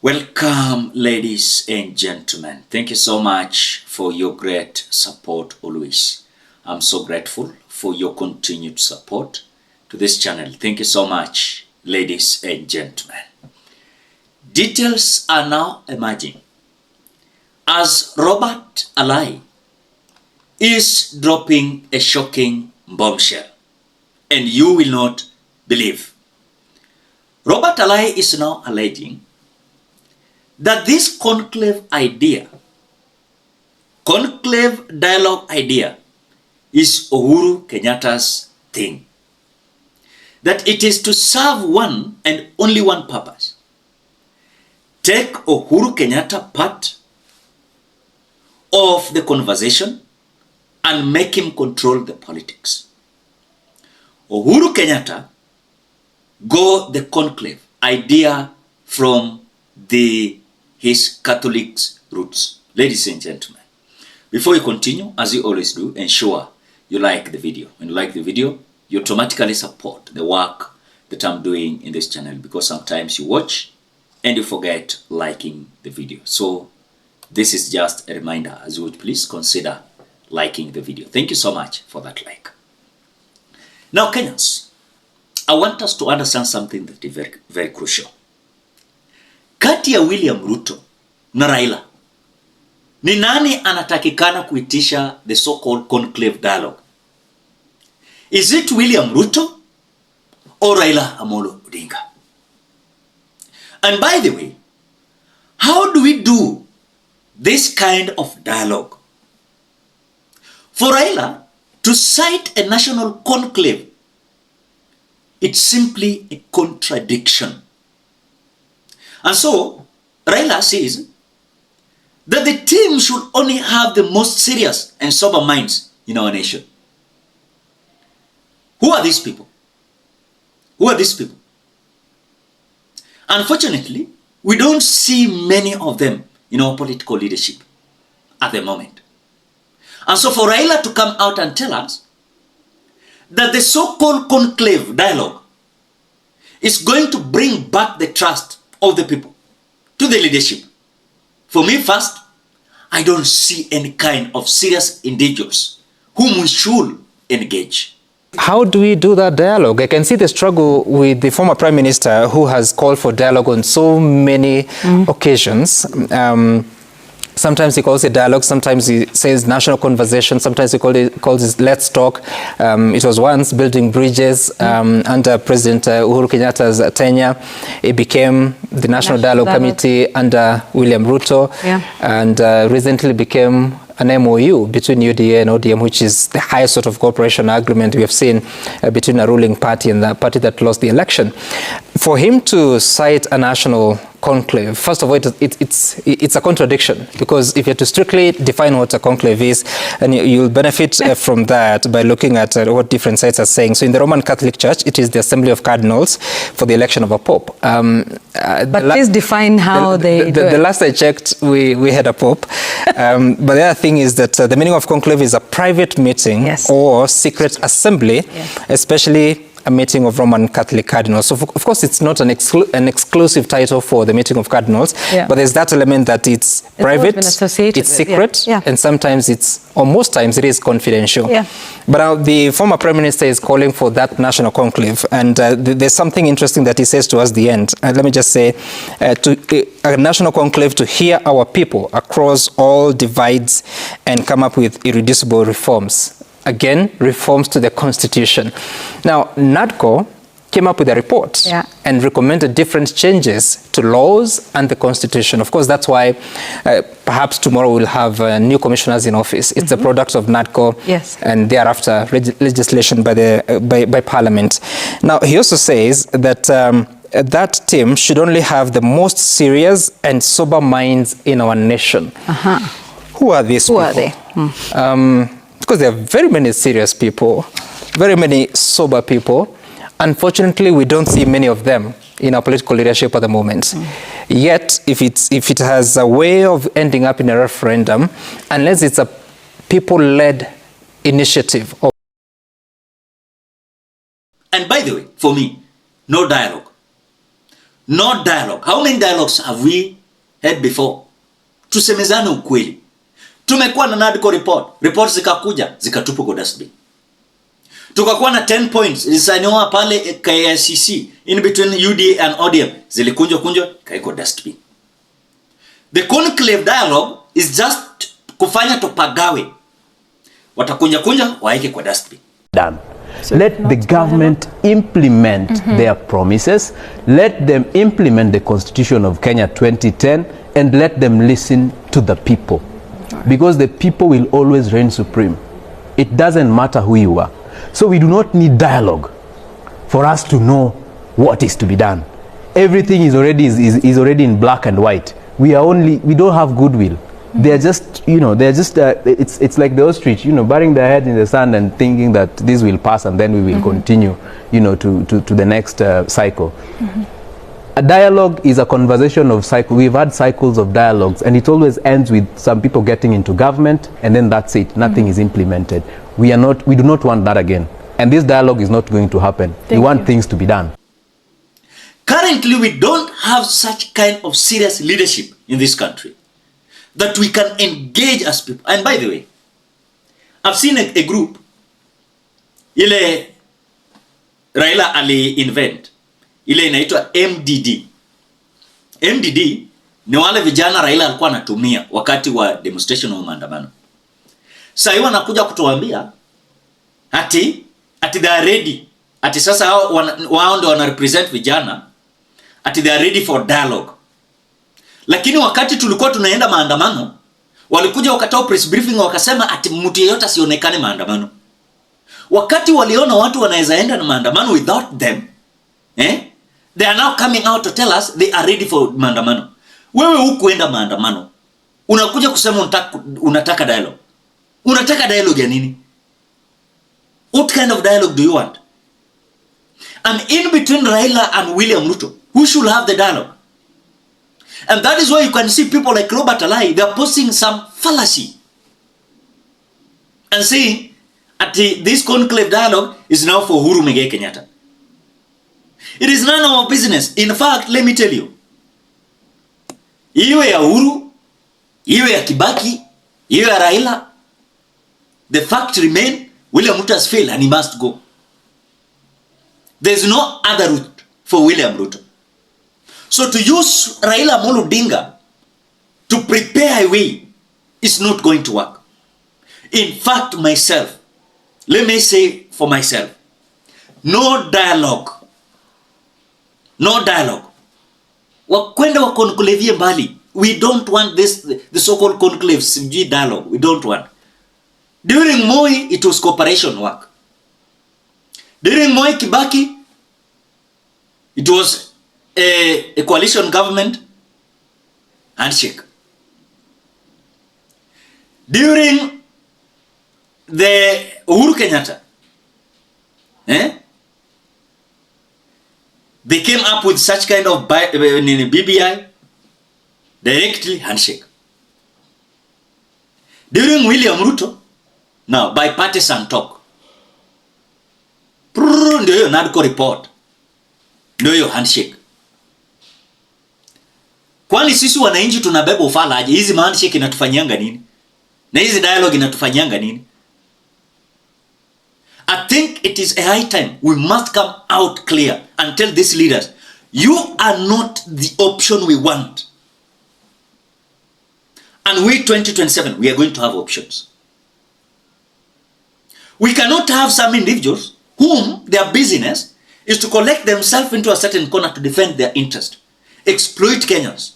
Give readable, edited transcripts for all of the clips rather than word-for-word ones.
Welcome, ladies and gentlemen. Thank you so much for your great support always. I'm so grateful for your continued support to this channel. Thank you so much, ladies and gentlemen. Details are now emerging as Robert Alai is dropping a shocking bombshell, and you will not believe. Robert Alai is now alleging that this conclave dialogue idea is Uhuru Kenyatta's thing. That it is to serve one and only one purpose. Take Uhuru Kenyatta part of the conversation and make him control the politics. Uhuru Kenyatta got the conclave idea from his Catholic roots. Ladies and gentlemen, before you continue, as you always do, ensure you like the video. When you like the video, you automatically support the work that I'm doing in this channel, because sometimes you watch and you forget liking the video. So this is just a reminder, as you would please consider liking the video. Thank you so much for that like. Now, Kenyans, I want us to understand something that is very, very crucial. Kati ya William Ruto na Raila, ni nani anatakikana kuitisha the so-called conclave dialogue? Is it William Ruto or Raila Amolo Odinga? And by the way, how do we do this kind of dialogue? For Raila to cite a national conclave, it's simply a contradiction. And so, Raila says that the team should only have the most serious and sober minds in our nation. Who are these people? Who are these people? Unfortunately, we don't see many of them in our political leadership at the moment. And so for Raila to come out and tell us that the so-called conclave dialogue is going to bring back the trust of the people to the leadership. For me, first, I don't see any kind of serious individuals whom we should engage. How do we do that dialogue? I can see the struggle with the former Prime Minister, who has called for dialogue on so many occasions. Sometimes he calls it dialogue, sometimes he says national conversation, sometimes he calls it let's talk. It was once building bridges under President Uhuru Kenyatta's tenure. It became the National Dialogue Committee under William Ruto, and recently became an MOU between UDA and ODM, which is the highest sort of cooperation agreement we have seen between a ruling party and the party that lost the election. For him to cite a national conclave, first of all, it's a contradiction, because if you have to strictly define what a conclave is, and you'll benefit from that by looking at what different sites are saying. So in the Roman Catholic Church, it is the Assembly of Cardinals for the election of a pope. But please define how they do it. The last I checked, we had a pope. But the other thing is that the meaning of conclave is a private meeting or secret assembly, especially a meeting of Roman Catholic cardinals. So of course it's not an exclusive title for the meeting of cardinals, but there's that element that it's private, it's secret, and sometimes or most times it is confidential. But now the former Prime Minister is calling for that national conclave, and there's something interesting that he says to us at the end. Let me just say, a national conclave to hear our people across all divides and come up with irreducible reforms. Again, reforms to the Constitution. Now, NADCO came up with a report and recommended different changes to laws and the Constitution. Of course, that's why perhaps tomorrow we'll have new commissioners in office. It's a product of NADCO and thereafter legislation by Parliament. Now, he also says that that team should only have the most serious and sober minds in our nation. Who are these people? Who are they? Because there are very many serious people, very many sober people. Unfortunately, we don't see many of them in our political leadership at the moment. Yet, if it has a way of ending up in a referendum, unless it's a people-led initiative. And by the way, for me, no dialogue, no dialogue. How many dialogues have we had before? Tusemezane ukweli. Tumekuwa na NADCO report. Reports zikakuja, zikatupwa kwa dustbin. Tukakuwa na 10 points zilisainiwa pale KICC in between UDA and ODM. Zilikunjwa kaiko dustbin. The conclave dialogue is just kufanya tupagawe. Watakunja waeke kwa dustbin. Done. Let the government implement their promises. Let them implement the Constitution of Kenya 2010 and let them listen to the people. Because the people will always reign supreme. It doesn't matter who you are. So we do not need dialogue for us to know what is to be done. Everything is already in black and white. We don't have goodwill. They are just, it's like the ostrich, burying their head in the sand and thinking that this will pass and then we will continue, to the next cycle. A dialogue is a conversation of cycle. We've had cycles of dialogues and it always ends with some people getting into government and then that's it. Nothing is implemented. We do not want that again. And this dialogue is not going to happen. We want things to be done. Currently, we don't have such kind of serious leadership in this country that we can engage as people. And by the way, I've seen a group, ile Raila ali-invent, ile inaitwa MDD. MDD ni wale vijana Raila alikuwa anatumia wakati wa demonstration wa maandamano. Sasa hiyo wanakuja kutuambia ati they are ready. Ati sasa wao ndio wana represent vijana. Ati they are ready for dialogue. Lakini wakati tulikuwa tunaenda maandamano, walikuja wakatoa press briefing wakasema ati mtu yeyote asionekane maandamano. Wakati waliona watu wanaweza enda na maandamano without them, they are now coming out to tell us they are ready for maandamano. Wewe hukuenda maandamano, unakuja kusema unataka dialogue. Unataka dialogue ya nini? What kind of dialogue do you want? And in between Raila and William Ruto, who should have the dialogue? And that is why you can see people like Robert Alai, they are posting some fallacy and saying that this conclave dialogue is now for Uhuru Kenyatta. It is none of our business. In fact, let me tell you, iwe ya Uhuru, iwe ya Kibaki, iwe ya Raila, the fact remain, William Ruto has failed and he must go. There is no other route for William Ruto. So to use Raila Amolo Odinga to prepare a way is not going to work. In fact, myself, let me say for myself, no dialogue. No dialogue. Wakwenda wa conclave mbali. We don't want this, the so-called conclave dialogue. We don't want. During Moi, it was cooperation work. During Moi Kibaki, it was a coalition government handshake. During the Uhuru Kenyatta, they came up with such kind of BBI, directly handshake. During William Ruto, now bipartisan talk. Ndio hiyo NADCO report. Ndio hiyo handshake. Kwani sisi wananchi tunabeba ufala aje? Hizi handshake inatufanyanga nini? Na hizi dialogue inatufanyanga nini? I think it is a high time we must come out clear and tell these leaders, you are not the option we want. And we 2027, we are going to have options. We cannot have some individuals whom their business is to collect themselves into a certain corner to defend their interest, exploit Kenyans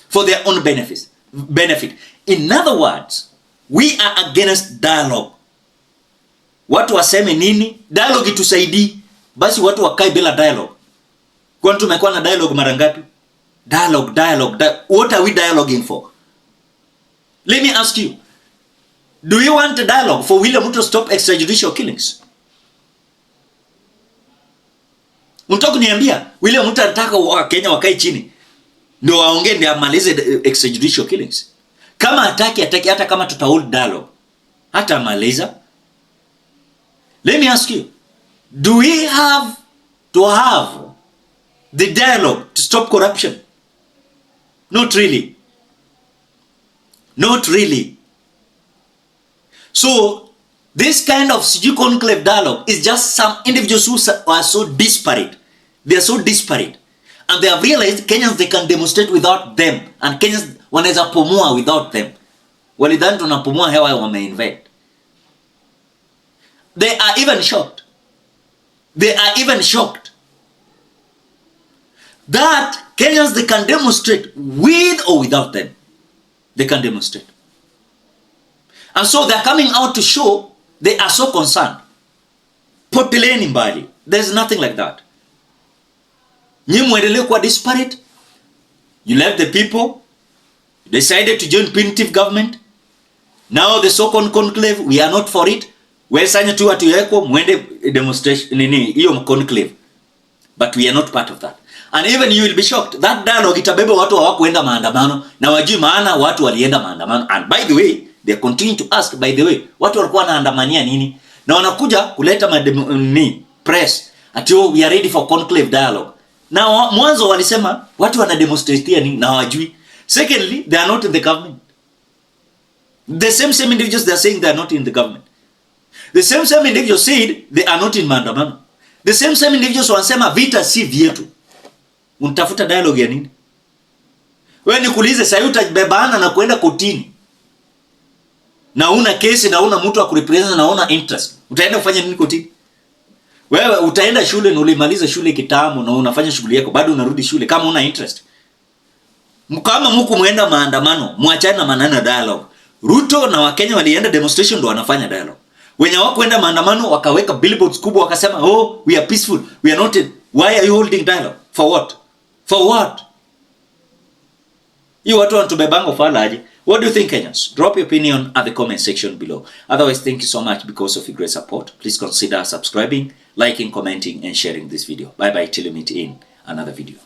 for their own benefit. In other words, we are against dialogue. Watu waseme nini? Dialogue itusaidii. Basi watu wakae bila dialogue. Kwani tumekuwa na dialogue mara ngapi? Dialogue. What are we dialoguing for? Let me ask you. Do you want a dialogue for William Ruto to stop extrajudicial killings? Unataka kuniambia William Ruto anataka Wakenya wakae chini ndio waongee ndio amalize extrajudicial killings? Kama hataki hata kama tutahold dialogue. Hata amaliza. Let me ask you. Do we have to have the dialogue to stop corruption. Not really. Not really. So, this kind of conclave dialogue is just some individuals who are so disparate. They are so disparate. And they have realized Kenyans, they can demonstrate without them. And Kenyans wanaweza pumua without them. Walidhani tunapumua hewa wameinvent. They are even shocked. They are even shocked that Kenyans, they can demonstrate with or without them. They can demonstrate. And so they are coming out to show they are so concerned. Poteleni mbali. There is nothing like that. Nyi muendelee kuwa disparate. You left the people. You decided to join punitive government. Now the so-called conclave, we are not for it. Wesanya tu watu yako muende demonstration nini hiyo conclave. But we are not part of that. And even you will be shocked. That dialogue itabebe watu hawakuenda maandamano na wajui maana watu walienda maandamano. And by the way, they continue to ask, by the way, watu walikuwa wanaandamania nini? Na wanakuja kuleta press ati we are ready for conclave dialogue. Na mwanzo walisema watu wanademonstrate nini na hawajui. Secondly, they are not in the government. The same individuals, they are saying they are not in the government. The same individuals said they are not in maandamano. The same individuals wanasema vita si vyetu. Unatafuta dialogue ya nini? Wewe nikuulize sasa utabebana na kwenda kotini. Na una kesi na una mtu wa kurepresent na una interest. Utaenda kufanya nini kotini? Wewe utaenda shule na ulimaliza shule kitambo na unafanya shughuli yako bado unarudi shule kama una interest. Kama mko muenda maandamano, muachane na maneno dialogue. Ruto na Wakenya walienda demonstration ndo wanafanya dialogue. Wenye hawakwenda maandamano wakaweka billboards kubwa wakasema, "Oh, we are peaceful. We are not. Why are you holding dialogue? For what? For what?" You watu wanatubebanga ufala aje? What do you think, Kenyans? Drop your opinion at the comment section below. Otherwise, thank you so much because of your great support. Please consider subscribing, liking, commenting, and sharing this video. Bye bye till we meet in another video.